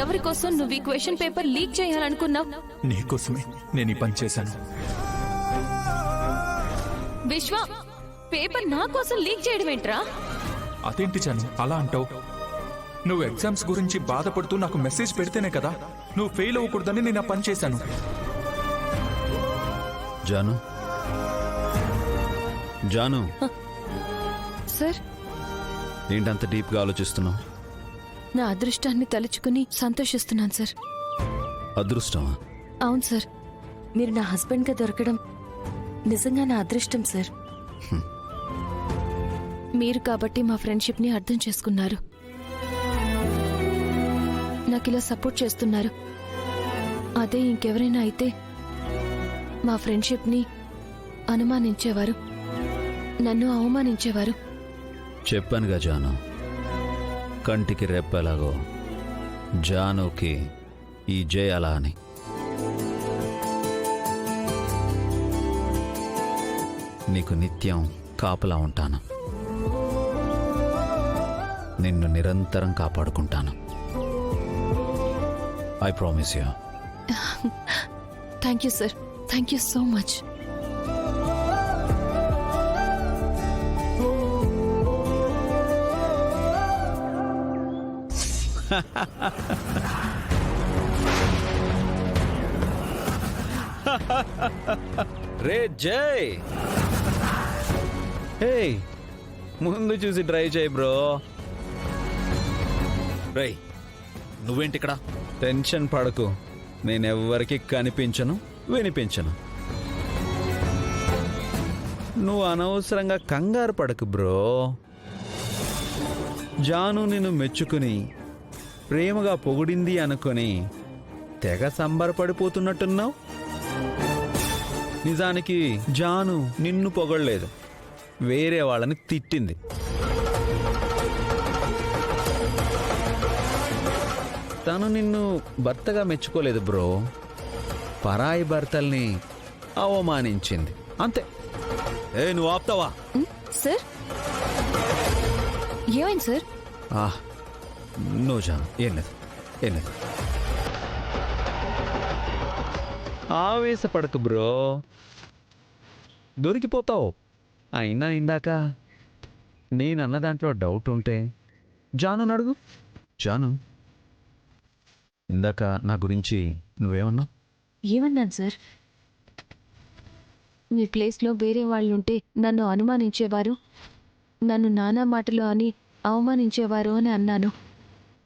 ఎవరి కోసం నువ్వు ఈ క్వశ్చన్ పేపర్ లీక్ చేయాలనుకున్నావు? నీకోసమే నేను ఈ పని చేశాను. విశ్వ, పేపర్ నా కోసం లీక్ చేయడం ఏంట్రా? అదేంటి జాను అలా అంటావు? నువ్వు ఎగ్జామ్స్ గురించి బాధపడుతూ నాకు మెసేజ్ పెడితేనే కదా నువ్వు ఫెయిల్ అవ్వకూడదని నేను ఆ పని చేశాను. జాను, జాను, సార్, ఏంటంత డీప్గా ఆలోచిస్తున్నావు? నా అదృష్టాన్ని తలుచుకుని సంతోషిస్తున్నాను సార్. అదృష్టమా? అవును సార్, మీరు నా హస్బెండ్గా దొరకడం నిజంగా నా అదృష్టం సార్. మీరు కాబట్టి మా ఫ్రెండ్షిప్ని అర్థం చేసుకున్నారు, నాకు ఇలా సపోర్ట్ చేస్తున్నారు. అదే ఇంకెవరైనా అయితే మా ఫ్రెండ్షిప్ని అనుమానించేవారు, నన్ను అవమానించేవారు. చెప్పానుగా జాను, కంటికి రెప్పెలాగో జానుకి ఈ జై అలా అని. నీకు నిత్యం కాపలా ఉంటాను, నిన్ను నిరంతరం కాపాడుకుంటాను. I promise you. Thank you sir, thank you so much. రే జై, హే ముందు చూసి డ్రైవ్ చేయి బ్రో. రే నువ్వేంటి ఇక్కడ? టెన్షన్ పడకు, నేనెవ్వరికి కనిపించను వినిపించను. నువ్వు అనవసరంగా కంగారు పడకు బ్రో. జాను నిన్ను మెచ్చుకుని ప్రేమగా పొగిడింది అనుకొని తెగ సంబరపడిపోతున్నట్టున్నావు. నిజానికి జాను నిన్ను పొగడలేదు, వేరే వాళ్ళని తిట్టింది. తను నిన్ను భర్తగా మెచ్చుకోలేదు బ్రో, పరాయి భర్తల్ని అవమానించింది అంతే. నువ్వు ఆపుతావా? సార్, ఏమైంది సార్? నో జాను, ఏం లేదు ఏం లేదు. ఆవేశపడకు బ్రో, దొరికిపోతావు. అయినా ఇందాక నేనన్న దాంట్లో డౌట్ ఉంటే జాను అడుగు. జాను, ఇందాక నా గురించి నువ్వేమన్నావు? ఏమన్నాను సార్? మీ ప్లేస్లో వేరే వాళ్ళుంటే నన్ను అనుమానించేవారు, నన్ను నానా మాటలు అని అవమానించేవారు అని అన్నాను.